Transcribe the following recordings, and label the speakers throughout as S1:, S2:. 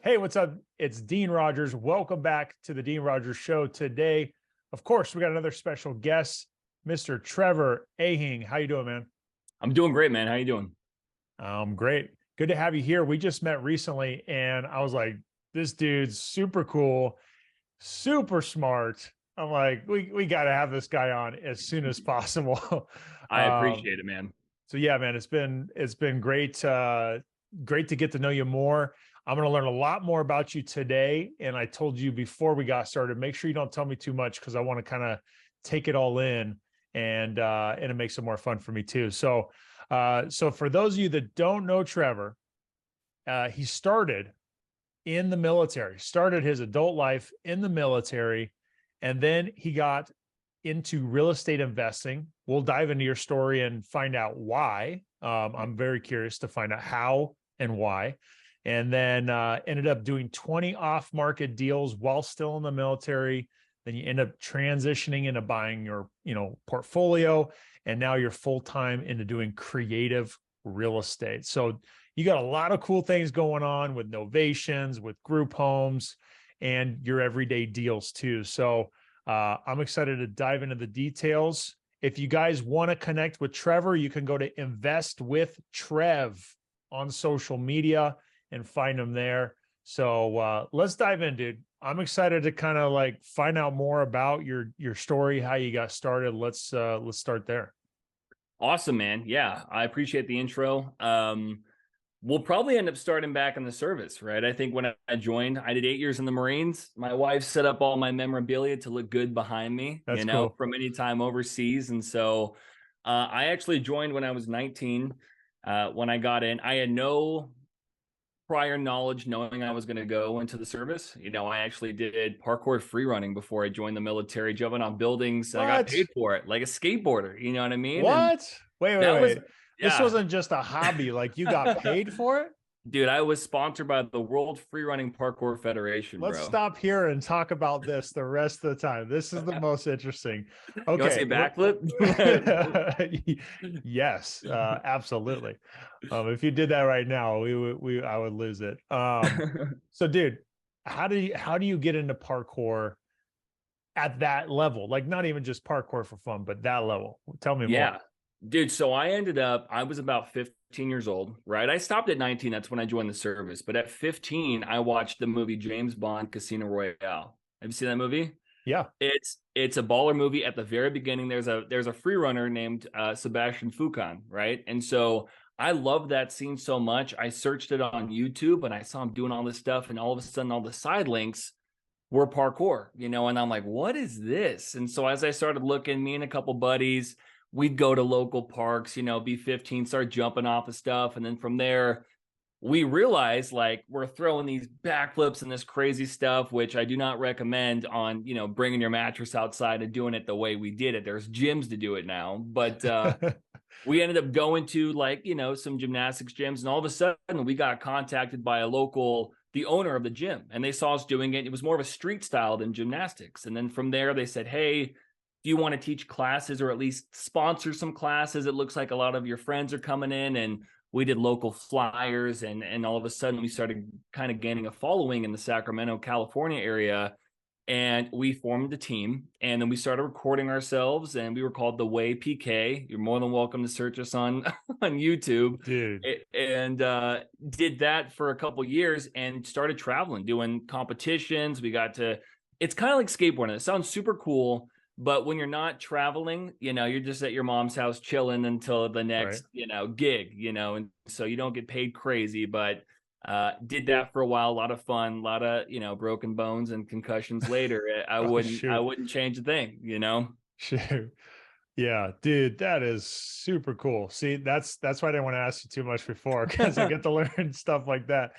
S1: Hey, what's up? It's Dean Rogers. Welcome back to the Dean Rogers Show. Today, of course, we got another special guest, Mr. Trevor Ahing. How you doing, man?
S2: I'm doing great, man. How you doing?
S1: Great. Good to have you here. We just met recently, and I was like, this dude's super cool, super smart. I'm like, we got to have this guy on as soon as possible.
S2: I
S1: um,
S2: appreciate it, man.
S1: So yeah, man, it's been great great to get to know you more. I'm going to learn a lot more about you today, and I told you before we got started, make sure you don't tell me too much because I want to kind of take it all in, and it makes it more fun for me too. So for those of you that don't know Trevor, he started in the military, started his adult life in the military, and then he got into real estate investing. We'll dive into your story and find out why. I'm very curious to find out how and why. And then ended up doing 20 off-market deals while still in the military. Then you end up transitioning into buying your, portfolio, and now you're full-time into doing creative real estate. So you got a lot of cool things going on with Novations, with group homes, and your everyday deals too. So I'm excited to dive into the details. If you guys want to connect with Trevor, you can go to Invest with Trev on social media and find him there. So let's dive in, dude. I'm excited to kind of like find out more about your story, how you got started. Let's start there.
S2: Awesome, man. Yeah, I appreciate the intro. We'll probably end up starting back in the service, right? I think when I joined, I did 8 years in the Marines. My wife set up all my memorabilia to look good behind me,
S1: That's cool.
S2: from any time overseas. And so I actually joined when I was 19. When I got in, I had no prior knowledge knowing I was going to go into the service. I actually did parkour free running before I joined the military, jumping on buildings, and I got
S1: What?
S2: paid for it like a skateboarder, you know what I mean? And
S1: What? Wait, wait,
S2: that was,
S1: wait. This
S2: yeah.
S1: wasn't just a hobby. Like you got paid for it?
S2: Dude, I was sponsored by the World Free Running Parkour Federation,
S1: Let's
S2: bro.
S1: stop here and talk about this the rest of the time. This is the most interesting.
S2: You want to say
S1: Okay.
S2: backflip?
S1: Yes, absolutely. If you did that right now, I would lose it. So dude, how do you get into parkour at that level? Like not even just parkour for fun, but that level. Tell me more.
S2: Yeah. Dude, so I was about 15 years old, right? I stopped at 19. That's when I joined the service. But at 15, I watched the movie James Bond Casino Royale. Have you seen that movie?
S1: Yeah.
S2: It's a baller movie. At the very beginning, there's a free runner named Sebastian Foucan, right? And so I love that scene so much. I searched it on YouTube and I saw him doing all this stuff, and all of a sudden, all the side links were parkour, and I'm like, what is this? And so as I started looking, me and a couple buddies, we'd go to local parks, be 15, start jumping off of stuff. And then from there, we realized like we're throwing these backflips and this crazy stuff, which I do not recommend on, bringing your mattress outside and doing it the way we did it. There's gyms to do it now. But we ended up going to some gymnastics gyms, and all of a sudden we got contacted by the owner of the gym, and they saw us doing it. It was more of a street style than gymnastics. And then from there they said, hey, do you want to teach classes or at least sponsor some classes? It looks like a lot of your friends are coming in. And we did local flyers, and all of a sudden we started kind of gaining a following in the Sacramento, California area. And we formed a team, and then we started recording ourselves, and we were called The Way PK. You're more than welcome to search us on on YouTube.
S1: Dude.
S2: And did that for a couple years and started traveling, doing competitions. It's kind of like skateboarding. It sounds super cool, but when you're not traveling, you're just at your mom's house chilling until the next,
S1: Right.
S2: gig, and so you don't get paid crazy. But did that for a while, a lot of fun, a lot of broken bones and concussions later. I
S1: Oh,
S2: wouldn't I
S1: shoot.
S2: wouldn't change a thing.
S1: Shoot. Yeah, dude, that is super cool. See, that's why I didn't want to ask you too much before, because I get to learn stuff like that.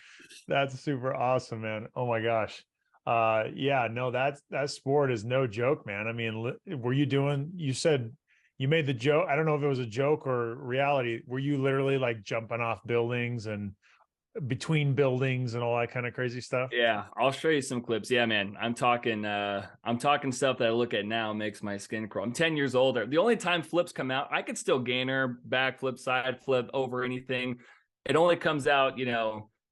S1: That's super awesome, man. Oh my gosh. Yeah, no, that sport is no joke, man. I mean, you said you made the joke. I don't know if it was a joke or reality. Were you literally like jumping off buildings and between buildings and all that kind of crazy stuff?
S2: Yeah, I'll show you some clips. Yeah, man. I'm talking stuff that I look at now makes my skin crawl. I'm 10 years older. The only time flips come out, I could still gainer, back flip, side flip over anything. It only comes out,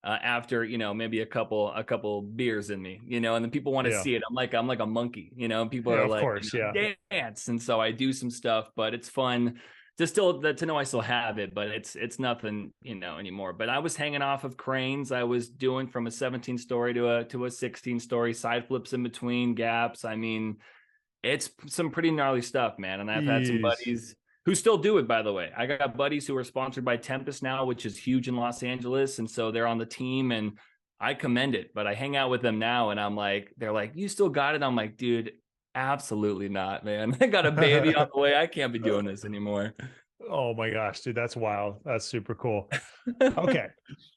S2: after, maybe a couple beers in me, and then people want to
S1: Yeah.
S2: see it. I'm like a monkey, and people
S1: Yeah,
S2: are
S1: of
S2: like,
S1: course. Yeah.
S2: dance. And so I do some stuff, but it's fun to know I still have it, but it's nothing, anymore. But I was hanging off of cranes. I was doing from a 17 story to a 16 story, side flips in between gaps. I mean, it's some pretty gnarly stuff, man. And I've had some
S1: Jeez.
S2: buddies who still do it, by the way. I got buddies who are sponsored by Tempest now, which is huge in Los Angeles. And so they're on the team, and I commend it. But I hang out with them now, and they're like, you still got it? I'm like, dude, absolutely not, man. I got a baby on the way. I can't be doing this anymore.
S1: Oh my gosh, dude, that's wild. That's super cool. Okay.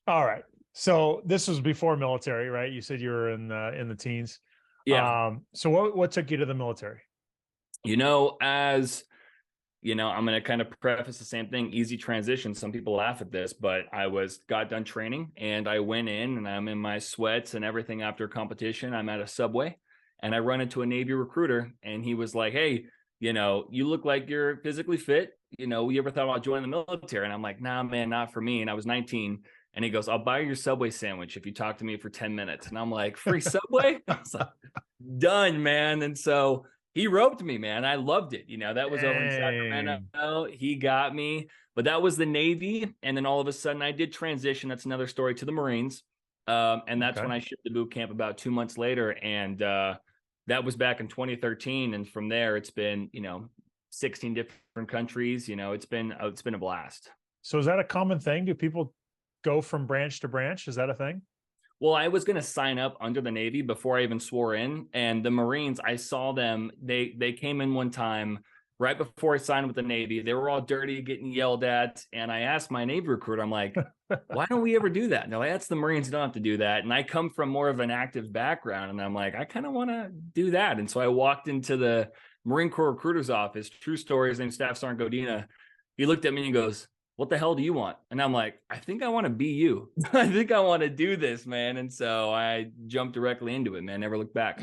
S1: All right. So this was before military, right? You said you were in the teens.
S2: Yeah.
S1: So what took you to the military?
S2: As I'm going to kind of preface the same thing, easy transition. Some people laugh at this, but got done training, and I went in, and I'm in my sweats and everything after competition. I'm at a Subway, and I run into a Navy recruiter, and he was like, hey, you look like you're physically fit. You ever thought about joining the military? And I'm like, nah, man, not for me. And I was 19. And he goes, I'll buy your Subway sandwich if you talk to me for 10 minutes. And I'm like, free Subway? I was like, done, man. And so he roped me, man. I loved it. That was over in Sacramento.
S1: Dang.
S2: He got me, but that was the Navy. And then all of a sudden I did transition. That's another story, to the Marines. And that's
S1: Okay.
S2: when I shipped to boot camp about 2 months later. And that was back in 2013. And from there, it's been, 16 different countries. It's been a blast.
S1: So is that a common thing? Do people go from branch to branch? Is that a thing?
S2: Well, I was going to sign up under the Navy before I even swore in. And the Marines, I saw them. They came in one time right before I signed with the Navy. They were all dirty, getting yelled at. And I asked my Navy recruiter, I'm like, why don't we ever do that? And they're like, that's the Marines. You don't have to do that. And I come from more of an active background. And I'm like, I kind of want to do that. And so I walked into the Marine Corps recruiter's office. True story. His name's Staff Sergeant Godina. He looked at me and he goes, what the hell do you want? And I'm like, I think I want to be you. I think I want to do this, man. And so I jumped directly into it, man. Never looked back.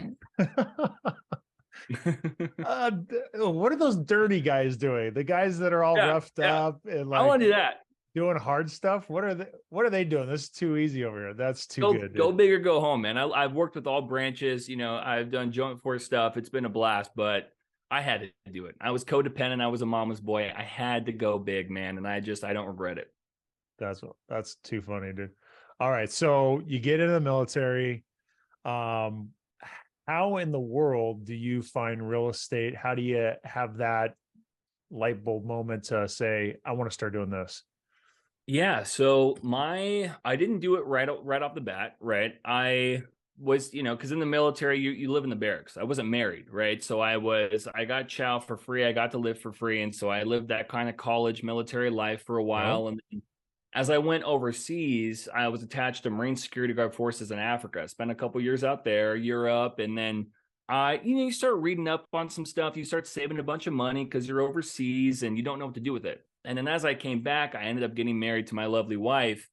S1: What are those dirty guys doing? The guys that are all roughed up and
S2: I
S1: like
S2: want to do that.
S1: doing hard stuff. What are they doing? This is too easy over here. That's too good.
S2: Go
S1: Dude.
S2: big or go home, man. I've worked with all branches. I've done joint force stuff. It's been a blast, but I had to do it. I was codependent. I was a mama's boy. I had to go big, man. And I don't regret it.
S1: That's too funny, dude. All right. So you get into the military. How in the world do you find real estate? How do you have that light bulb moment to say, I want to start doing this?
S2: Yeah, so I didn't do it right off the bat, right? I was, because in the military you live in the barracks. I wasn't married, right? So I got chow for free. I got to live for free, and so I lived that kind of college military life for a while.
S1: Oh,
S2: And then as I went overseas, I was attached to Marine Security Guard forces in Africa. I spent a couple years out there, Europe, and then you start reading up on some stuff. You start saving a bunch of money because you're overseas and you don't know what to do with it. And then as I came back, I ended up getting married to my lovely wife.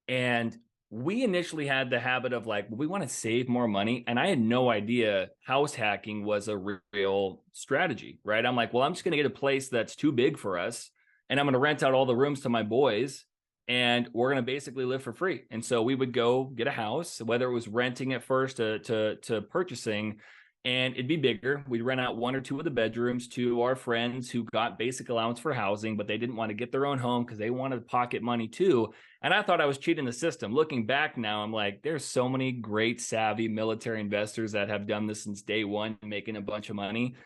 S2: And we initially had the habit of like, we want to save more money. And I had no idea house hacking was a real strategy, right? I'm like, well, I'm just going to get a place that's too big for us. And I'm going to rent out all the rooms to my boys. And we're going to basically live for free. And so we would go get a house, whether it was renting at first to purchasing, and it'd be bigger. We'd rent out one or two of the bedrooms to our friends who got basic allowance for housing, but they didn't want to get their own home because they wanted to pocket money too. And I thought I was cheating the system. Looking back now, I'm like, there's so many great, savvy military investors that have done this since day one, making a bunch of money.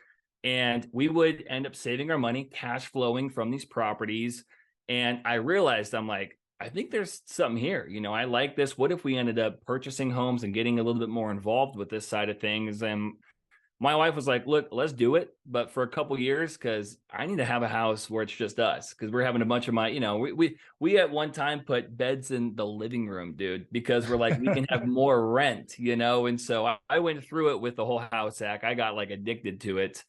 S2: And we would end up saving our money, cash flowing from these properties. And I realized, I'm like, I think there's something here. I like this. What if we ended up purchasing homes and getting a little bit more involved with this side of things? And my wife was like, look, let's do it, but for a couple years, because I need to have a house where it's just us, because we're having a bunch of we at one time put beds in the living room, dude, because we're like, we can have more rent, and so I went through it with the whole house hack. I got like addicted to it.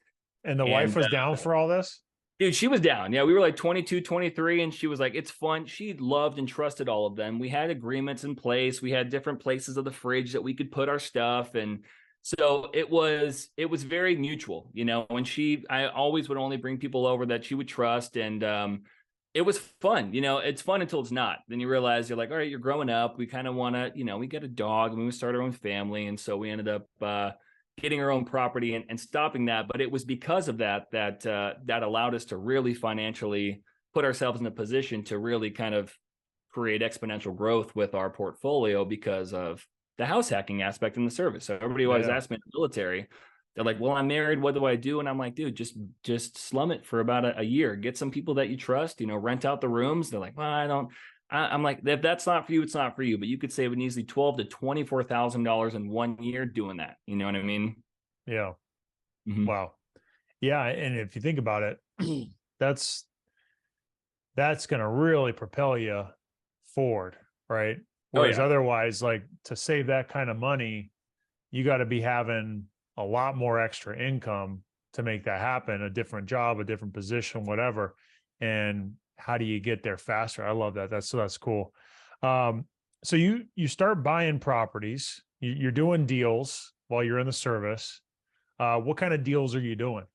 S1: And the wife was down for all this?
S2: Dude, she was down. Yeah, we were like 22, 23, and she was like, it's fun. She loved and trusted all of them. We had agreements in place. We had different places of the fridge that we could put our stuff. And so it was very mutual, and I always would only bring people over that she would trust. And it was fun. It's fun until it's not. Then you realize you're like, all right, you're growing up. We kind of want to, we get a dog and we start our own family. And so we ended up getting our own property and stopping that. But it was because of that allowed us to really financially put ourselves in a position to really kind of create exponential growth with our portfolio because of the house hacking aspect in the service. So everybody always
S1: Yeah.
S2: asks me in the military, they're like, well, I'm married. What do I do? And I'm like, dude, just slum it for about a year. Get some people that you trust, rent out the rooms. They're like, well, I'm like, if that's not for you, it's not for you. But you could save an easily $12,000 to $24,000 in 1 year doing that. You know what I mean?
S1: Yeah.
S2: Mm-hmm.
S1: Wow. Yeah. And if you think about it, that's going to really propel you forward, right?
S2: Oh
S1: Whereas
S2: yeah.
S1: otherwise, like to save that kind of money, you got to be having a lot more extra income to make that happen, a different job, a different position, whatever. And how do you get there faster? I love that. That's cool. Um, so you start buying properties, you're doing deals while you're in the service. What kind of deals are you doing?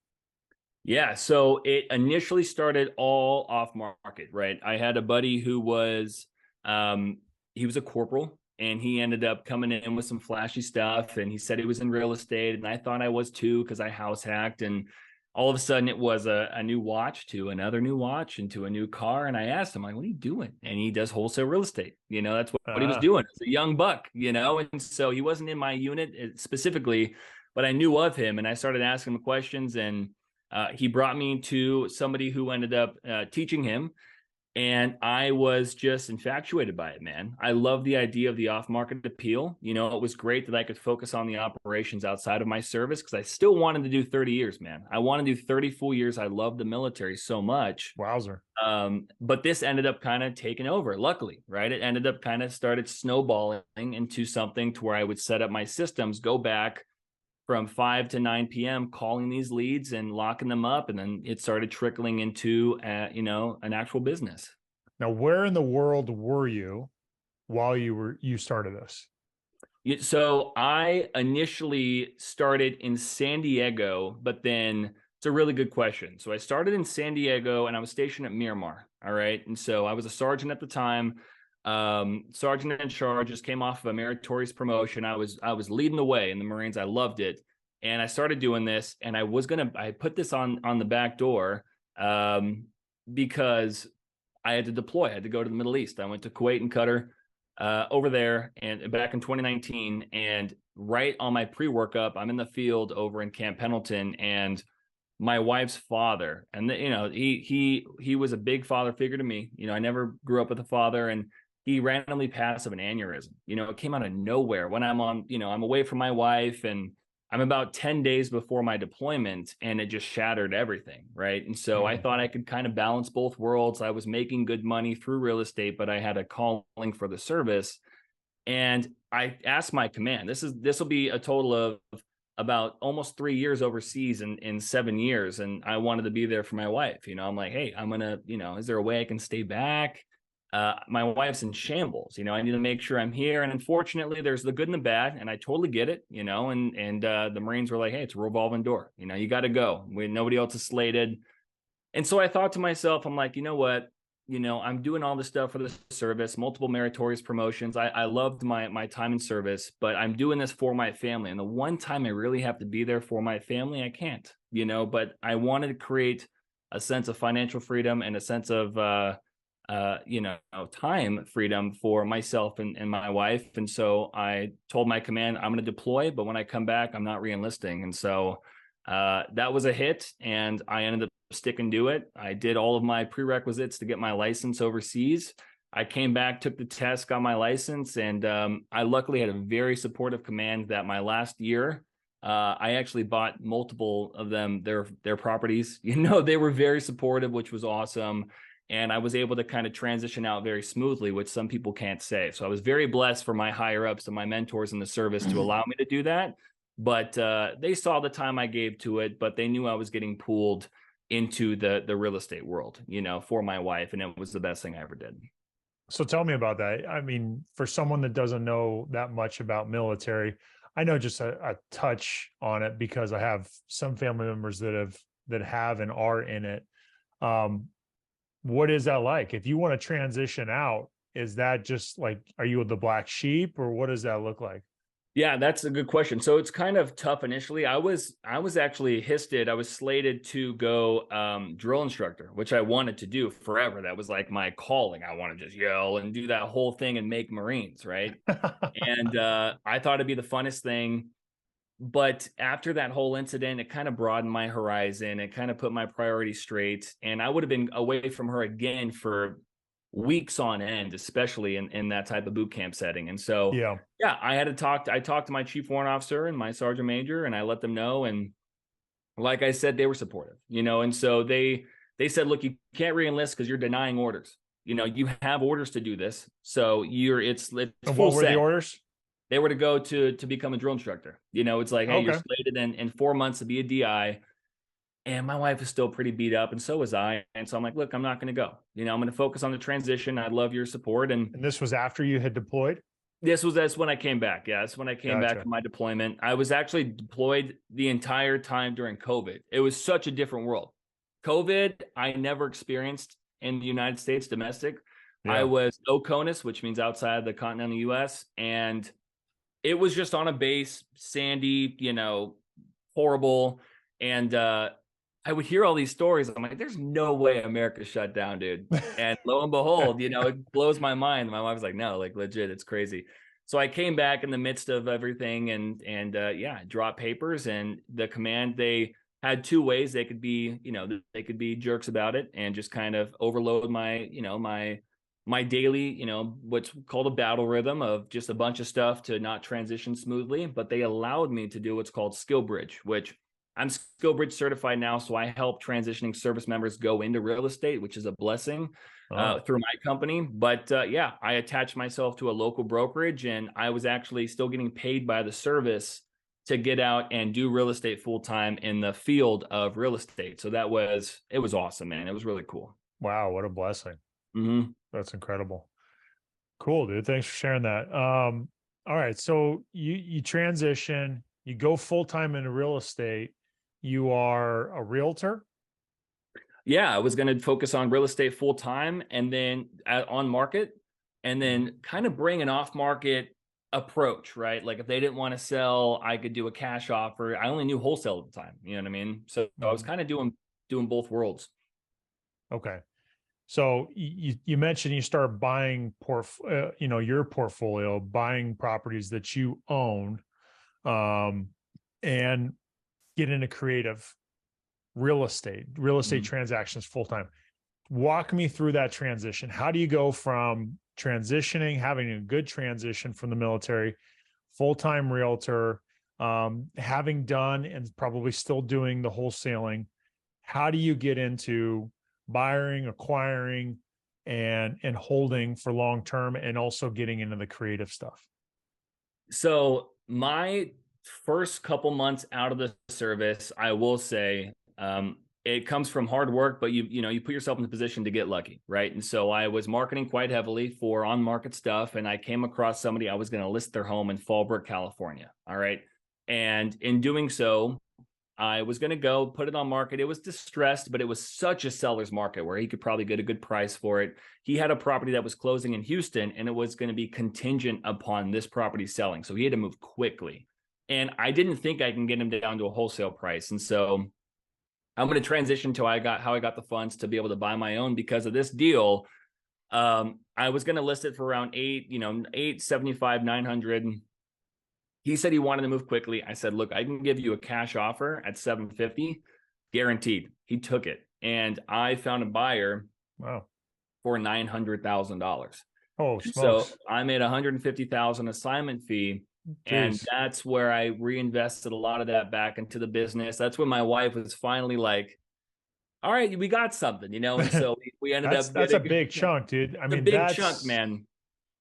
S2: Yeah, so it initially started all off market, right? I had a buddy who was um he was a corporal and he ended up coming in with some flashy stuff and he said he was in real estate and I thought I was too because I house hacked and all of a sudden it was a new watch to another new watch and to a new car and I asked him like what are you doing? And he does wholesale real estate. That's what he was
S1: Ah,
S2: doing as a young buck, and so he wasn't in my unit specifically, but I knew of him and I started asking him questions and he brought me to somebody who ended up teaching him, and I was just infatuated by it, man. I love the idea of the off-market appeal. It was great that I could focus on the operations outside of my service because I still wanted to do 30 years, man. I want to do 30 full years. I love the military so much.
S1: wowzer.
S2: But this ended up kind of taking over, luckily, right? It ended up kind of started snowballing into something to where I would set up my systems, go back from 5 to 9 p.m. calling these leads and locking them up. And then it started trickling into, an actual business.
S1: Now, where in the world were you while you started this?
S2: So I initially started in San Diego, but then it's a really good question. So I started in San Diego and I was stationed at Miramar. All right. And so I was a sergeant at the time. Sergeant in charge, just came off of a meritorious promotion. I was leading the way in the Marines. I loved it. And I started doing this and I put this on the back door because I had to deploy. I had to go to the Middle East. I went to Kuwait and Qatar over there and back in 2019. And right on my pre-workup, I'm in the field over in Camp Pendleton, and my wife's father, and he was a big father figure to me. I never grew up with a father, and he randomly passed of an aneurysm. It came out of nowhere when I'm away from my wife and I'm about 10 days before my deployment, and it just shattered everything. Right. And so I thought I could kind of balance both worlds. I was making good money through real estate, but I had a calling for the service. And I asked my command, this will be a total of about almost 3 years overseas in 7 years. And I wanted to be there for my wife. I'm like, hey, I'm going to, is there a way I can stay back? My wife's in shambles. I need to make sure I'm here. And unfortunately, there's the good and the bad, and I totally get it. And the Marines were like, hey, it's a revolving door. You got to go. Nobody else is slated. And so I thought to myself, I'm like, you know what? I'm doing all this stuff for the service, multiple meritorious promotions. I loved my time in service, but I'm doing this for my family. And the one time I really have to be there for my family, I can't. But I wanted to create a sense of financial freedom and a sense of time freedom for myself and my wife. And so I told my command, I'm going to deploy, but when I come back, I'm not reenlisting. And so that was a hit, and I ended up sticking to it. I did all of my prerequisites to get my license overseas. I came back, took the test, got my license, and I luckily had a very supportive command that my last year, I actually bought multiple of them, their properties. They were very supportive, which was awesome. And I was able to kind of transition out very smoothly, which some people can't say. So I was very blessed for my higher ups and my mentors in the service to allow me to do that. But they saw the time I gave to it, but they knew I was getting pulled into the real estate world, for my wife. And it was the best thing I ever did.
S1: So tell me about that. I mean, for someone that doesn't know that much about military, I know just a touch on it because I have some family members that have and are in it. Um, What is that like? If you want to transition out, is that just like, are you the black sheep or what does that look like?
S2: Yeah, that's a good question. So it's kind of tough initially. I was actually histed. I was slated to go drill instructor, which I wanted to do forever. That was like my calling. I want to just yell and do that whole thing and make Marines, right? And I thought it'd be the funnest thing. But after that whole incident, it kind of broadened my horizon. It kind of put my priorities straight. And I would have been away from her again for weeks on end, especially in that type of boot camp setting. And so,
S1: Yeah.
S2: yeah, I talked to my chief warrant officer and my sergeant major, and I let them know. And like I said, they were supportive, and so they said, look, you can't re-enlist because you're denying orders. You have orders to do this. So it's
S1: And
S2: full
S1: what were the
S2: set.
S1: orders?
S2: They were to go to become a drill instructor. It's like, hey, you're
S1: Okay.
S2: slated in 4 months to be a DI. And my wife is still pretty beat up, and so was I. And so I'm like, look, I'm not going to go. I'm going to focus on the transition. I love your support. And
S1: And this was after you had deployed?
S2: that's when I came back. Yeah, that's when I came back
S1: Gotcha.
S2: from my deployment. I was actually deployed the entire time during COVID. It was such a different world. COVID, I never experienced in the United States domestic. I
S1: Yeah.
S2: was OCONUS, which means outside the continental US. And it was just on a base, sandy, horrible. And I would hear all these stories. I'm like, there's no way America shut down, dude. And lo and behold, it blows my mind. My wife was like, no, like legit, it's crazy. So I came back in the midst of everything and yeah, dropped papers. And the command, they had two ways they could be, they could be jerks about it and just kind of overload my daily, what's called a battle rhythm of just a bunch of stuff to not transition smoothly. But they allowed me to do what's called skill bridge, which I'm skill bridge certified now. So I help transitioning service members go into real estate, which is a blessing
S1: Oh,
S2: through my company. But yeah, I attached myself to a local brokerage and I was actually still getting paid by the service to get out and do real estate full time in the field of real estate. So it was awesome, man. It was really cool.
S1: wow. What a blessing.
S2: Mm-hmm.
S1: That's incredible. Cool, dude. Thanks for sharing that. All right. So you transition, you go full-time into real estate. You are a realtor.
S2: Yeah, I was going to focus on real estate full time and then on market and then kind of bring an off market approach, right? Like if they didn't want to sell, I could do a cash offer. I only knew wholesale at the time, you know what I mean? So I was
S1: Mhm.
S2: kind of doing both worlds.
S1: Okay. So you mentioned you start buying your portfolio, buying properties that you own, um, and get into creative real estate
S2: Mhm.
S1: transactions full time. Walk me through that transition. How do you go from transitioning, having a good transition from the military, full-time realtor, having done and probably still doing the wholesaling? How do you get into buying, acquiring, and holding for long term, and also getting into the creative stuff?
S2: So my first couple months out of the service, I will say, it comes from hard work, but you put yourself in the position to get lucky, right? And so I was marketing quite heavily for on market stuff, and I came across somebody. I was going to list their home in Fallbrook, California. All right, and in doing so, I was going to go put it on market. It was distressed, but it was such a seller's market where he could probably get a good price for it. He had a property that was closing in Houston and it was going to be contingent upon this property selling. So he had to move quickly. And I didn't think I can get him down to a wholesale price. And so I'm going to transition to how I got the funds to be able to buy my own because of this deal. I was going to list it for around 875, 900. He said he wanted to move quickly. I said, look, I can give you a cash offer at 750, guaranteed. He took it. And I found a buyer
S1: Wow.
S2: for $900,000.
S1: Oh,
S2: And so
S1: smokes.
S2: I made 150,000 assignment fee. And
S1: Jeez.
S2: that's where I reinvested a lot of that back into the business. That's when my wife was finally like, all right, we got something, And so we ended up
S1: That's a
S2: getting
S1: big chunk, dude. I
S2: a
S1: mean,
S2: big chunk, man.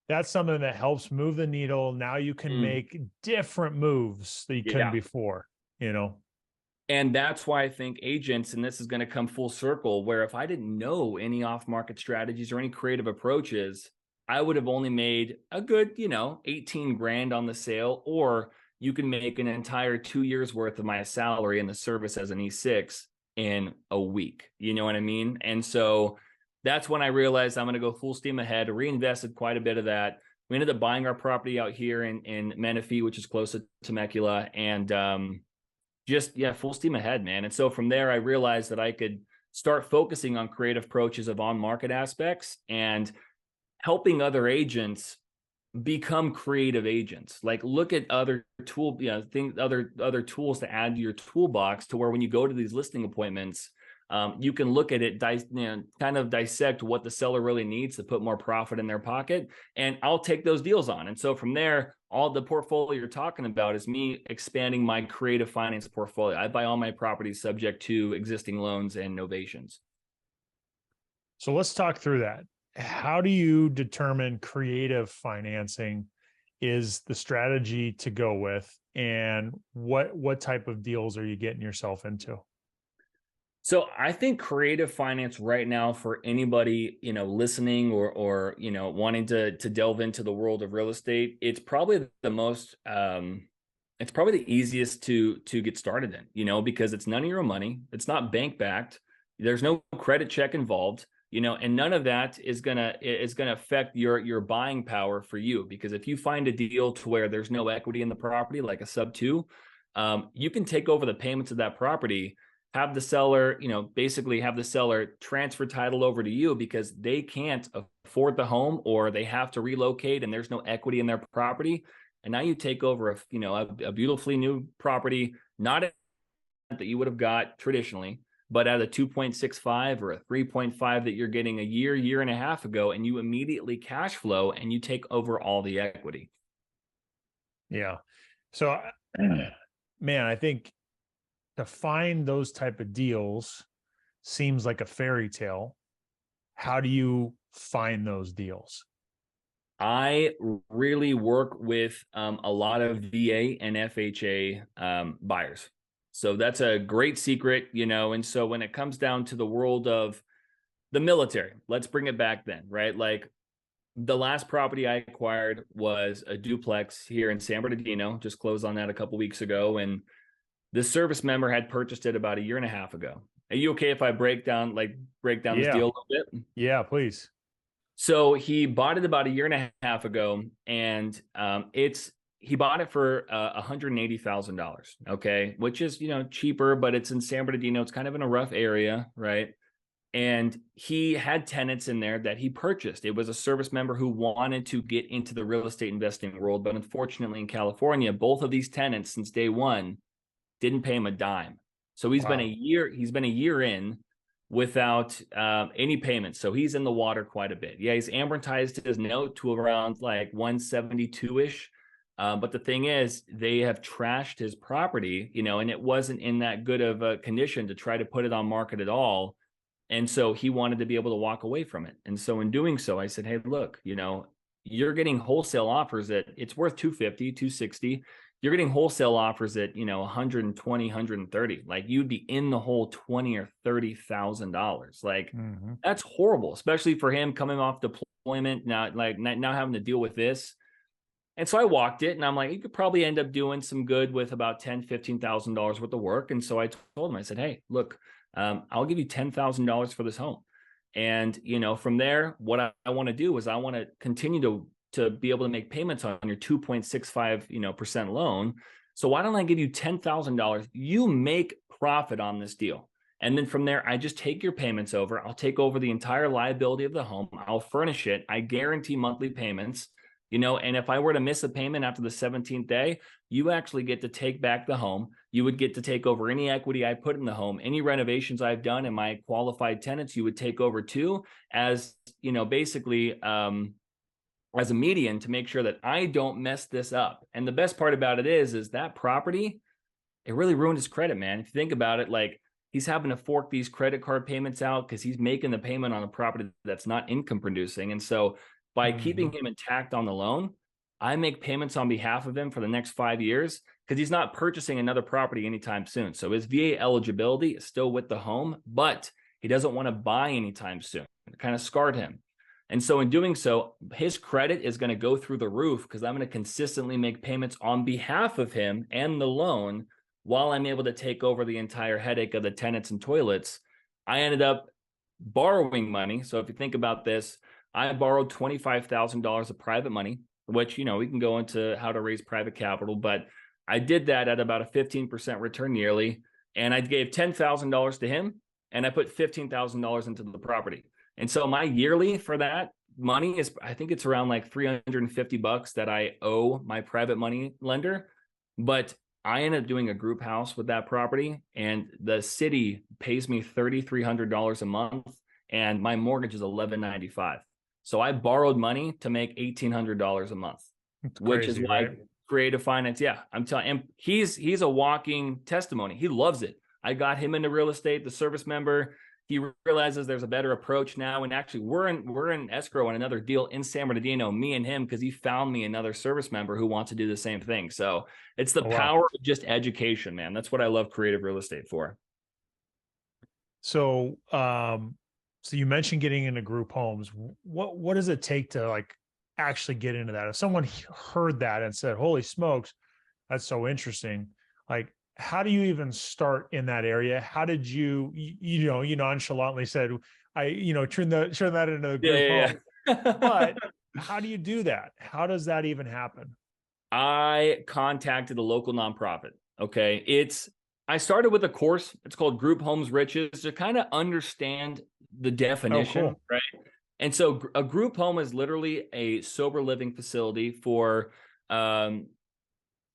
S1: that's something that helps move the needle. Now you can
S2: Mm,
S1: make different moves that you couldn't
S2: yeah.
S1: before, you know?
S2: And that's why I think agents, and this is going to come full circle, where if I didn't know any off market strategies or any creative approaches, I would have only made a good, 18 grand on the sale, or you can make an entire 2 years worth of my salary in the service as an E6 in a week. You know what I mean? And so that's when I realized I'm going to go full steam ahead. Reinvested quite a bit of that. We ended up buying our property out here in Menifee, which is close to Temecula, and just yeah, full steam ahead, man. And so from there, I realized that I could start focusing on creative approaches of on-market aspects and helping other agents become creative agents. Like look at other tool, think other tools to add to your toolbox to where when you go to these listing appointments, you can look at it, kind of dissect what the seller really needs to put more profit in their pocket, and I'll take those deals on. And so from there, all the portfolio you're talking about is me expanding my creative finance portfolio. I buy all my properties subject to existing loans and novations.
S1: So let's talk through that. How do you determine creative financing is the strategy to go with, and what type of deals are you getting yourself into?
S2: So I think creative finance right now for anybody, listening or wanting to delve into the world of real estate, it's probably the most it's probably the easiest to get started in, because it's none of your own money. It's not bank backed. There's no credit check involved, and none of that is gonna affect your buying power for you. Because if you find a deal to where there's no equity in the property, like a sub two, you can take over the payments of that property, have the seller, basically have the seller transfer title over to you because they can't afford the home or they have to relocate and there's no equity in their property. And now you take over a beautifully new property, not that you would have got traditionally, but at a 2.65 or a 3.5 that you're getting a year and a half ago, and you immediately cash flow and you take over all the equity.
S1: Yeah. So, man, I think to find those type of deals seems like a fairy tale. How do you find those deals?
S2: I really work with a lot of VA and FHA buyers. So that's a great secret, and so when it comes down to the world of the military, let's bring it back then, right? Like the last property I acquired was a duplex here in San Bernardino, just closed on that a couple weeks ago. And this service member had purchased it about a year and a half ago. Are you okay if I break down this
S1: Yeah.
S2: deal a little bit?
S1: Yeah, please.
S2: So he bought it about a year and a half ago, and he bought it for $180,000. Okay, which is cheaper, but it's in San Bernardino. It's kind of in a rough area, right? And he had tenants in there that he purchased. It was a service member who wanted to get into the real estate investing world, but unfortunately in California, both of these tenants since day one didn't pay him a dime. So he's been a year in without any payments. So he's in the water quite a bit. Yeah, he's amortized his note to around like 172-ish. But the thing is, they have trashed his property, and it wasn't in that good of a condition to try to put it on market at all. And so he wanted to be able to walk away from it. And so in doing so, I said, hey, look, you're getting wholesale offers that it's worth 250, 260. You're getting wholesale offers at 120, 130. Like you'd be in the whole $20,000 or $30,000. Like that's horrible, especially for him coming off deployment now, now having to deal with this. And so I walked it, and I'm like, you could probably end up doing some good with about $10,000, $15,000 worth of work. And so I told him, I said, hey, look, I'll give you $10,000 for this home. And from there, what I want to do is I want to continue to be able to make payments on your 2.65 percent loan. So why don't I give you $10,000? You make profit on this deal. And then from there, I just take your payments over. I'll take over the entire liability of the home. I'll furnish it. I guarantee monthly payments, and if I were to miss a payment after the 17th day, you actually get to take back the home. You would get to take over any equity I put in the home, any renovations I've done, and my qualified tenants, you would take over too, as, basically, as a median to make sure that I don't mess this up. And the best part about it is that property, it really ruined his credit, man. If you think about it, like he's having to fork these credit card payments out because he's making the payment on a property that's not income producing. And so by keeping him intact on the loan, I make payments on behalf of him for the next 5 years because he's not purchasing another property anytime soon. So his VA eligibility is still with the home, but he doesn't want to buy anytime soon. It kind of scarred him. And so in doing so, his credit is going to go through the roof because I'm going to consistently make payments on behalf of him and the loan while I'm able to take over the entire headache of the tenants and toilets. I ended up borrowing money. So if you think about this, I borrowed $25,000 of private money, which, we can go into how to raise private capital, but I did that at about a 15% return yearly. And I gave $10,000 to him and I put $15,000 into the property. And so my yearly for that money is, I think it's around like $350 that I owe my private money lender. But I ended up doing a group house with that property, and the city pays me $3,300 a month, and my mortgage is $1,195. So I borrowed money to make $1,800 a month,
S1: It's
S2: which is
S1: crazy,
S2: why
S1: right?
S2: creative finance. Yeah, I'm telling him, he's a walking testimony. He loves it. I got him into real estate, the service member. He realizes there's a better approach now, and actually we're in escrow on another deal in San Bernardino, me and him, because he found me another service member who wants to do the same thing. So it's the
S1: Oh, wow.
S2: power of just education, man. That's what I love creative real estate for.
S1: So, so you mentioned getting into group homes. What does it take to like actually get into that? If someone heard that and said, "Holy smokes, that's so interesting," like how do you even start in that area? How did you nonchalantly said, "I turn that into a
S2: Yeah,
S1: group
S2: yeah,
S1: home,"
S2: yeah.
S1: but how do you do that? How does that even happen?
S2: I contacted a local nonprofit. Okay. I started with a course. It's called Group Homes Riches to kind of understand the
S1: Oh,
S2: definition,
S1: cool.
S2: right? And so a group home is literally a sober living facility for um,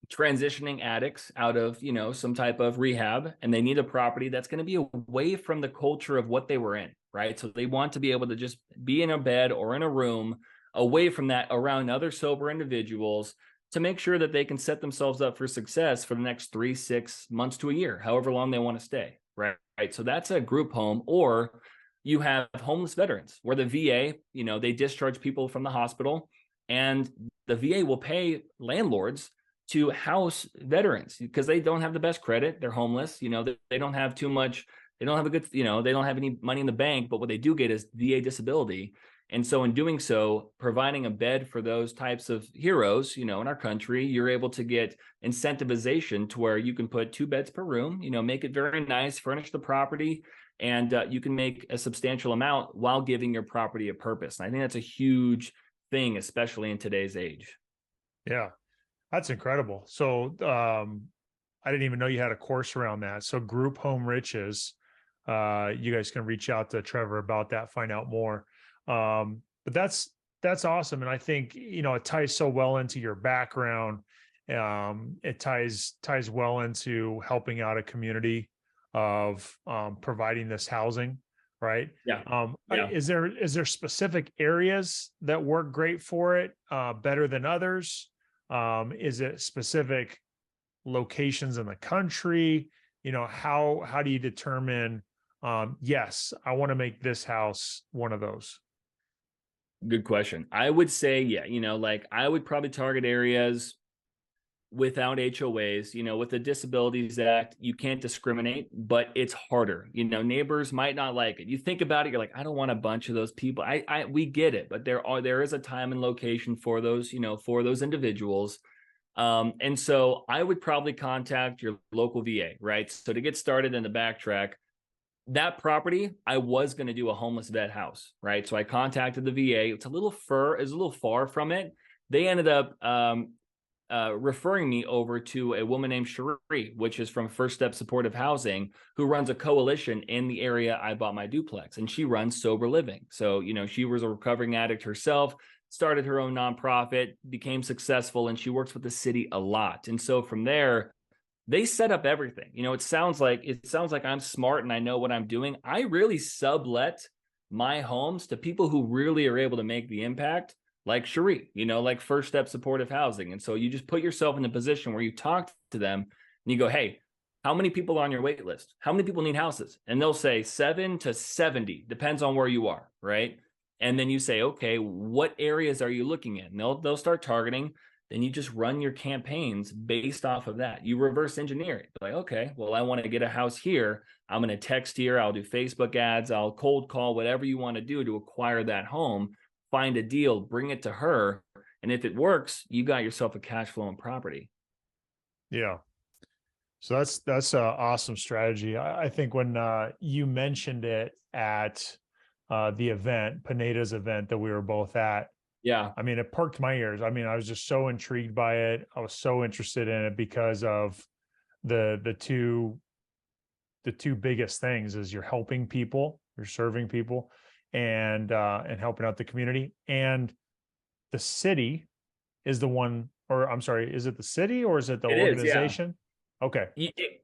S2: transitioning addicts out of, some type of rehab, and they need a property that's going to be away from the culture of what they were in, right? So they want to be able to just be in a bed or in a room away from that, around other sober individuals, to make sure that they can set themselves up for success for the next 3 6 months to a year, however long they want to stay, right? So that's a group home. Or you have homeless veterans where the VA, they discharge people from the hospital, and the VA will pay landlords to house veterans because they don't have the best credit. They're homeless. They don't have too much. They don't have a good, they don't have any money in the bank, but what they do get is VA disability. And so in doing so, providing a bed for those types of heroes, in our country, you're able to get incentivization to where you can put 2 beds per room, make it very nice, furnish the property, and you can make a substantial amount while giving your property a purpose. And I think that's a huge thing, especially in today's age.
S1: Yeah. That's incredible. So, I didn't even know you had a course around that. So group home riches, you guys can reach out to Trevor about that, find out more. But that's awesome. And I think, it ties so well into your background. It ties well into helping out a community of, providing this housing, right?
S2: Yeah. Yeah.
S1: Is there specific areas that work great for it, better than others? Is it specific locations in the country? How do you determine, yes, I want to make this house one of those?
S2: Good question. I would say, yeah, like I would probably target areas without HOAs. With the Disabilities Act, you can't discriminate, but it's harder. Neighbors might not like it. You think about it, you're like, I don't want a bunch of those people. We get it, but there is a time and location for those, for those individuals. And so I would probably contact your local VA, right? So to get started in the backtrack, that property, I was going to do a homeless vet house, right? So I contacted the VA. It's a little far from it. They ended up referring me over to a woman named Cherie, which is from First Step Supportive Housing, who runs a coalition in the area I bought my duplex, and she runs sober living. So, she was a recovering addict herself, started her own nonprofit, became successful, and she works with the city a lot. And so from there, they set up everything. It sounds like I'm smart and I know what I'm doing. I really sublet my homes to people who really are able to make the impact, like Cherie, like First Step Supportive Housing. And so you just put yourself in a position where you talk to them and you go, hey, how many people are on your wait list? How many people need houses? And they'll say 7 to 70, depends on where you are, right? And then you say, okay, what areas are you looking at? And they'll start targeting. Then you just run your campaigns based off of that. You reverse engineer it. Like, okay, well, I want to get a house here. I'm going to text here. I'll do Facebook ads. I'll cold call, whatever you want to do to acquire that home. Find a deal, bring it to her. And if it works, you got yourself a cash flowing property.
S1: Yeah. So that's a awesome strategy. I think when, you mentioned it at the event, Pineda's event that we were both at.
S2: Yeah.
S1: I mean, it perked my ears. I mean, I was just so intrigued by it. I was so interested in it because of the two biggest things is you're helping people, you're serving people, and helping out the community. And the city is the one, or I'm sorry, is it the city or is it the
S2: It is, yeah.
S1: organization? Okay.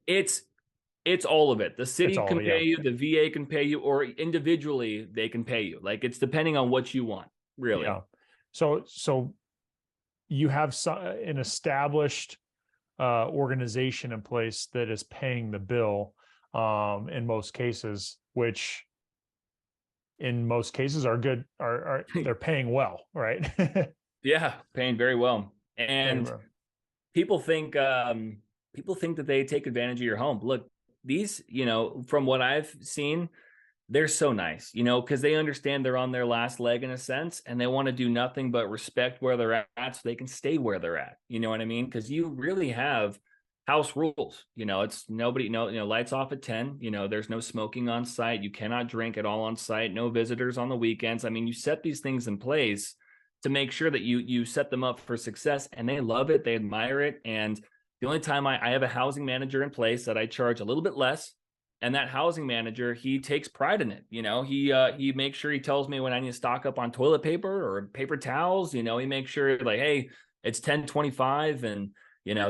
S2: It's all of it. The
S1: It's
S2: city
S1: all,
S2: can
S1: yeah.
S2: pay you, the VA can pay you, or individually they can pay you. Like it's depending on what you want, really.
S1: Yeah. So you have an established organization in place that is paying the bill in most cases, which in most cases are good, are they're paying well, right?
S2: Yeah, paying very well.
S1: Paying
S2: And
S1: well.
S2: people think people think that they take advantage of your home. Look, these, from what I've seen, they're so nice, because they understand they're on their last leg in a sense, and they want to do nothing but respect where they're at so they can stay where they're at. You know what I mean? Because you really have house rules. It's nobody, no, lights off at 10. There's no smoking on site. You cannot drink at all on site. No visitors on the weekends. I mean, you set these things in place to make sure that you set them up for success, and they love it. They admire it. And the only time I have a housing manager in place that I charge a little bit less, and that housing manager, he takes pride in it. He makes sure he tells me when I need to stock up on toilet paper or paper towels. He makes sure like, hey, it's 10:25 and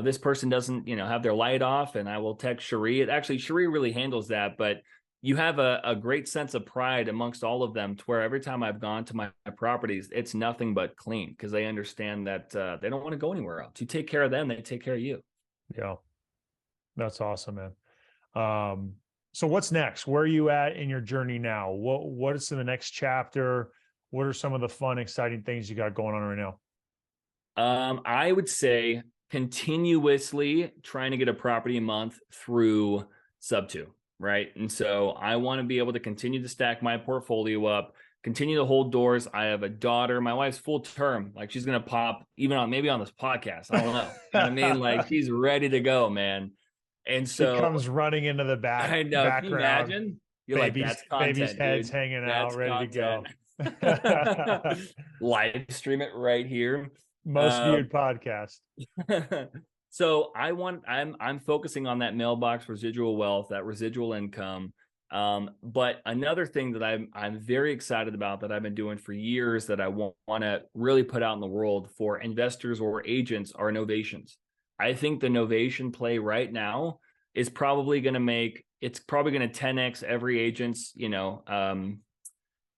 S2: this person doesn't, have their light off, and I will text Cherie. Actually, Cherie really handles that, but you have a great sense of pride amongst all of them to where every time I've gone to my properties, it's nothing but clean because they understand that they don't want to go anywhere else. You take care of them, they take care of you.
S1: Yeah, that's awesome, man. So what's next? Where are you at in your journey now? What is in the next chapter? What are some of the fun, exciting things you got going on right now?
S2: I would say continuously trying to get a property a month through sub two, right? And so I want to be able to continue to stack my portfolio up, continue to hold doors. I have a daughter. My wife's full term. Like she's gonna pop even on maybe on this podcast. I don't know. You know what I mean? Like she's ready to go, man. And
S1: She
S2: so
S1: comes running into the
S2: I know. Can you
S1: background,
S2: imagine? You're like, that's
S1: baby's
S2: content,
S1: heads
S2: dude.
S1: hanging out,
S2: That's
S1: ready to
S2: content.
S1: go.
S2: Live stream it right here.
S1: Most viewed podcast.
S2: So I'm focusing on that mailbox residual wealth, that residual income. But another thing that I'm very excited about that I've been doing for years that I want to really put out in the world for investors or agents are novations. I think the novation play right now is probably going to 10x every agent's,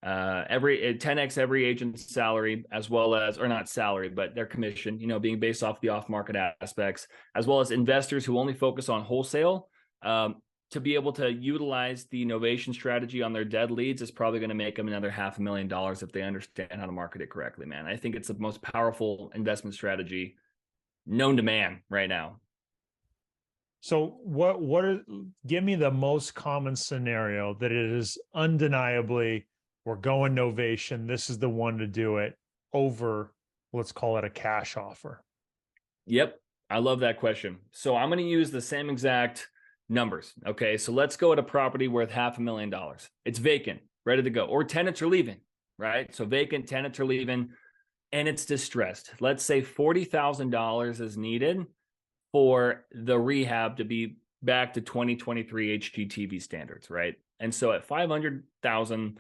S2: every 10x every agent's salary, as well as, or not salary, but their commission, being based off the off-market aspects, as well as investors who only focus on wholesale. To be able to utilize the novation strategy on their dead leads is probably going to make them another $500,000 if they understand how to market it correctly, man. I think it's the most powerful investment strategy known to man right now.
S1: So give me the most common scenario that it is undeniably we're going novation. This is the one to do it over, let's call it a cash offer.
S2: Yep. I love that question. So I'm going to use the same exact numbers. Okay. So let's go at a property worth $500,000. It's vacant, ready to go, or tenants are leaving, right? So vacant, tenants are leaving, and it's distressed. Let's say $40,000 is needed for the rehab to be back to 2023 HGTV standards, right? And so at 500,000,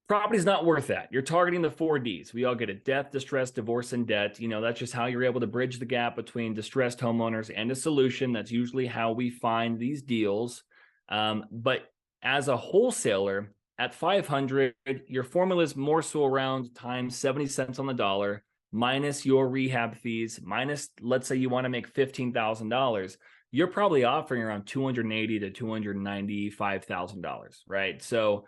S2: property's not worth that. You're targeting the 4Ds. We all get it: death, distress, divorce, and debt. That's just how you're able to bridge the gap between distressed homeowners and a solution. That's usually how we find these deals. But as a wholesaler at 500, your formula is more so around times 70 cents on the dollar, minus your rehab fees, minus, let's say you want to make $15,000. You're probably offering around $280,000 to $295,000, right? So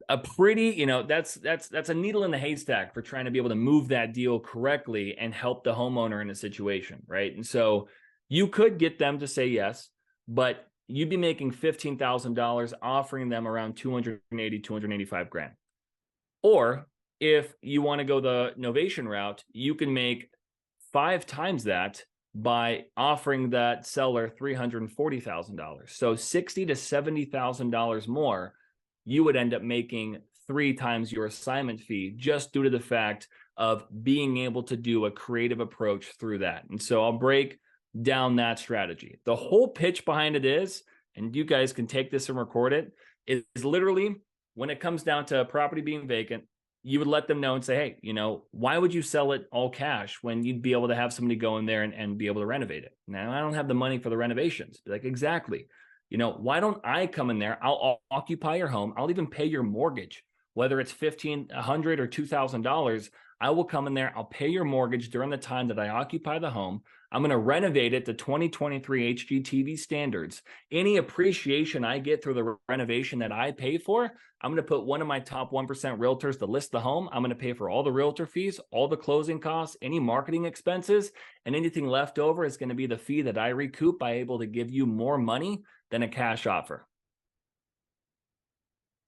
S2: a pretty, that's a needle in the haystack for trying to be able to move that deal correctly and help the homeowner in a situation, right? And so you could get them to say yes, but you'd be making $15,000 offering them around 280, 285 grand. Or if you want to go the novation route, you can make 5 times that by offering that seller $340,000. So $60,000 to $70,000 more. you would end up making 3 times your assignment fee just due to the fact of being able to do a creative approach through that. And so I'll break down that strategy. The whole pitch behind it is, and you guys can take this and record it, is literally when it comes down to a property being vacant, you would let them know and say, hey, you know, why would you sell it all cash when you'd be able to have somebody go in there and be able to renovate it? Now, I don't have the money for the renovations. Be like, exactly. You know, why don't I come in there? I'll occupy your home. I'll even pay your mortgage, whether it's $1,500 or $2,000. I will come in there. I'll pay your mortgage during the time that I occupy the home. I'm going to renovate it to 2023 HGTV standards. Any appreciation I get through the renovation that I pay for, I'm going to put one of my top 1% realtors to list the home. I'm going to pay for all the realtor fees, all the closing costs, any marketing expenses, and anything left over is going to be the fee that I recoup by able to give you more money than a cash offer.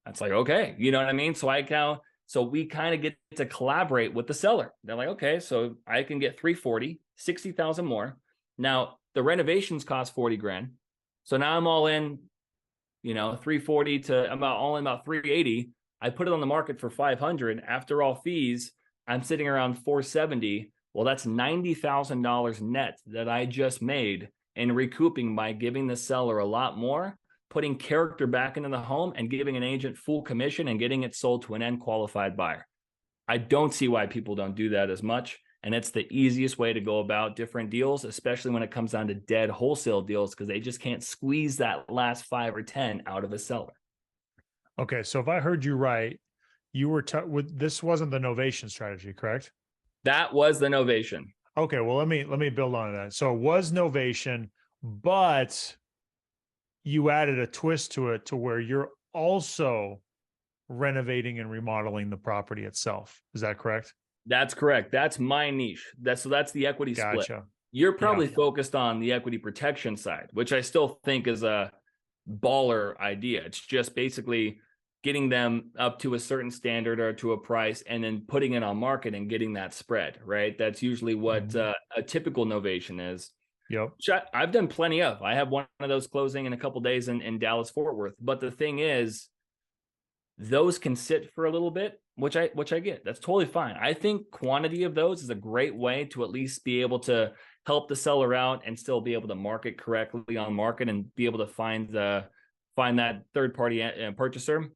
S2: That's like, okay, you know what I mean? So we kind of get to collaborate with the seller. They're like, okay, so I can get 340, 60,000 more. Now the renovations cost 40 grand. So now I'm all in, you know, 340 to all in about 380. I put it on the market for 500. After all fees, I'm sitting around 470. Well, that's $90,000 net that I just made and recouping by giving the seller a lot more, putting character back into the home and giving an agent full commission and getting it sold to an end qualified buyer. I don't see why people don't do that as much. And it's the easiest way to go about different deals, especially when it comes down to dead wholesale deals, because they just can't squeeze that last 5 or 10 out of a seller.
S1: Okay. So if I heard you right, you were this wasn't the novation strategy, correct?
S2: That was the novation.
S1: Okay. Well, let me build on that. So it was novation, but you added a twist to it to where you're also renovating and remodeling the property itself. Is that correct?
S2: That's correct. That's my niche. That's the equity split.
S1: Gotcha.
S2: You're probably focused on the equity protection side, which I still think is a baller idea. It's just basically getting them up to a certain standard or to a price and then putting it on market and getting that spread, right? That's usually what a typical novation is.
S1: Yep.
S2: Which I've done plenty of. I have one of those closing in a couple days in Dallas Fort Worth. But the thing is, those can sit for a little bit, which I get. That's totally fine. I think quantity of those is a great way to at least be able to help the seller out and still be able to market correctly on market and be able to find that third party purchaser.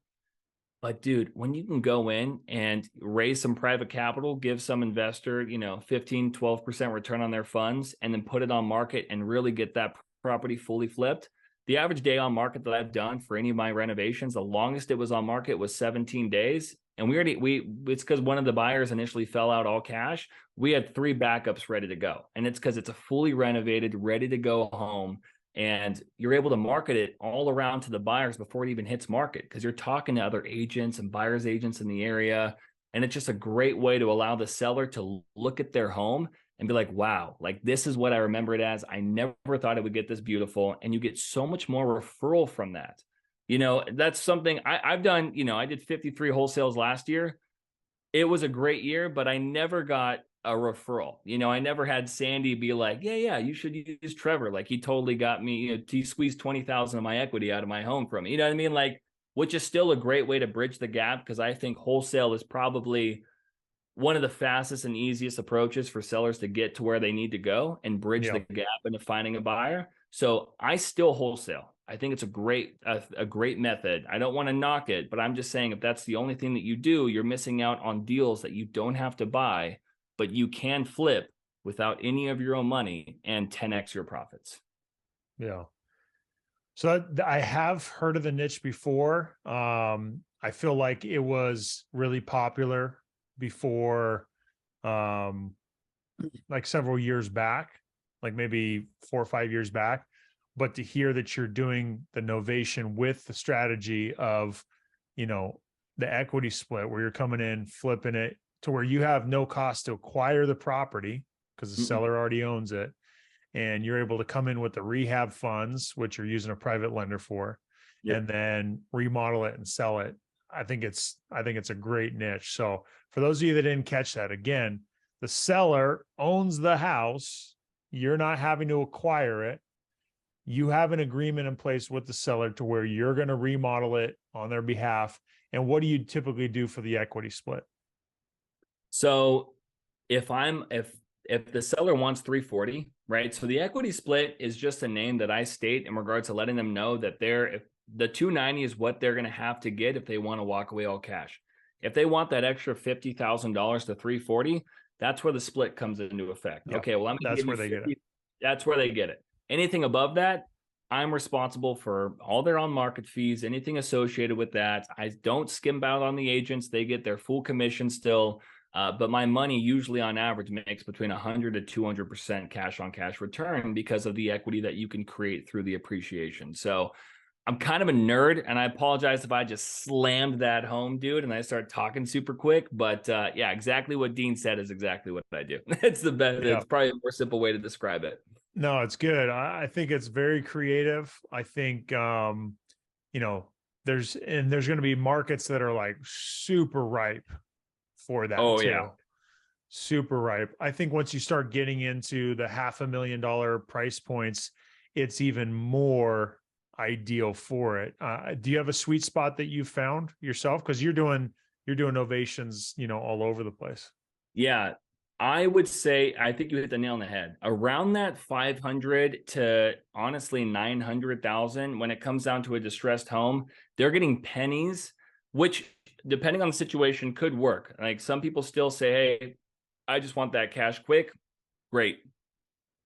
S2: But dude, when you can go in and raise some private capital, give some investor, you know, 15, 12% return on their funds, and then put it on market and really get that property fully flipped. The average day on market that I've done for any of my renovations, the longest it was on market was 17 days. And it's because one of the buyers initially fell out all cash. We had 3 backups ready to go. And it's because it's a fully renovated, ready to go home. And you're able to market it all around to the buyers before it even hits market, because you're talking to other agents and buyers agents in the area. And it's just a great way to allow the seller to look at their home and be like, wow, like this is what I remember it as. I never thought it would get this beautiful. And you get so much more referral from that. You know, that's something I've done. You know, I did 53 wholesales last year. It was a great year, but I never got a referral. You know, I never had Sandy be like, yeah, you should use Trevor. Like he totally got me, you know, he squeezed 20,000 of my equity out of my home from me. You know what I mean? Like, which is still a great way to bridge the gap, because I think wholesale is probably one of the fastest and easiest approaches for sellers to get to where they need to go and bridge the gap into finding a buyer. So I still wholesale. I think it's a great method. I don't want to knock it, but I'm just saying if that's the only thing that you do, you're missing out on deals that you don't have to buy, but you can flip without any of your own money and 10x your profits.
S1: Yeah. So I have heard of the niche before. I feel like it was really popular before, like several years back, like maybe 4 or 5 years back. But to hear that you're doing the novation with the strategy of, you know, the equity split where you're coming in, flipping it to where you have no cost to acquire the property because the seller already owns it. And you're able to come in with the rehab funds, which you're using a private lender for, and then remodel it and sell it. I think it's a great niche. So for those of you that didn't catch that, again, the seller owns the house. You're not having to acquire it. You have an agreement in place with the seller to where you're going to remodel it on their behalf? And what do you typically do for the equity split?
S2: So if the seller wants 340, right? So the equity split is just a name that I state in regards to letting them know that if the 290 is what they're going to have to get if they want to walk away all cash. If they want that extra $50,000 to 340, that's where the split comes into effect.
S1: Yep.
S2: Okay, well, I'm going to give you 50. That's where they get it. Anything above that, I'm responsible for all their on-market fees, anything associated with that. I don't skim out on the agents. They get their full commission still. But my money usually on average makes between 100 to 200% cash on cash return because of the equity that you can create through the appreciation. So I'm kind of a nerd, and I apologize if I just slammed that home, dude, and I start talking super quick. But yeah, exactly what Dean said is exactly what I do. It's the best. Yeah. It's probably a more simple way to describe it.
S1: No, it's good. I think it's very creative. I think, there's going to be markets that are like super ripe for that too. Yeah. Super ripe. I think once you start getting into the $500,000 price points, it's even more ideal for it. Do you have a sweet spot that you found yourself? Because you're doing novations, all over the place.
S2: Yeah, I would say I think you hit the nail on the head. Around that 500 to honestly 900,000, when it comes down to a distressed home, they're getting pennies, which depending on the situation could work. Like some people still say, hey, I just want that cash quick. Great.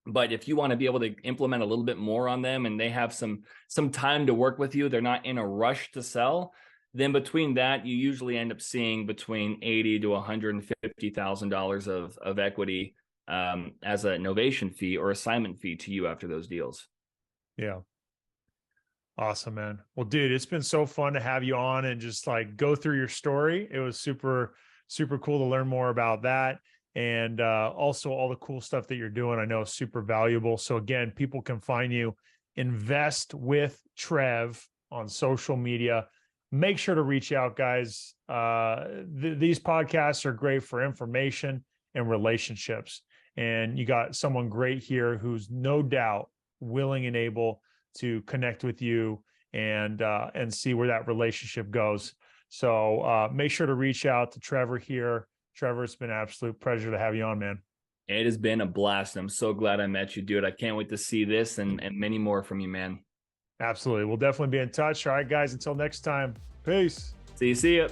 S2: But if you want to be able to implement a little bit more on them and they have some time to work with you, they're not in a rush to sell, then between that, you usually end up seeing between $80,000 to $150,000 of equity as a novation fee or assignment fee to you after those deals.
S1: Yeah. Awesome, man. Well, dude, it's been so fun to have you on and just like go through your story. It was super, super cool to learn more about that. And also all the cool stuff that you're doing, I know is super valuable. So again, people can find you, Invest with Trev on social media. Make sure to reach out, guys. These podcasts are great for information and relationships. And you got someone great here who's no doubt willing and able to connect with you and see where that relationship goes. So make sure to reach out to Trevor here. Trevor, it's been an absolute pleasure to have you on, man.
S2: It has been a blast. I'm so glad I met you, dude. I can't wait to see this and many more from you, man.
S1: Absolutely. We'll definitely be in touch. All right, guys, until next time. Peace.
S2: See you.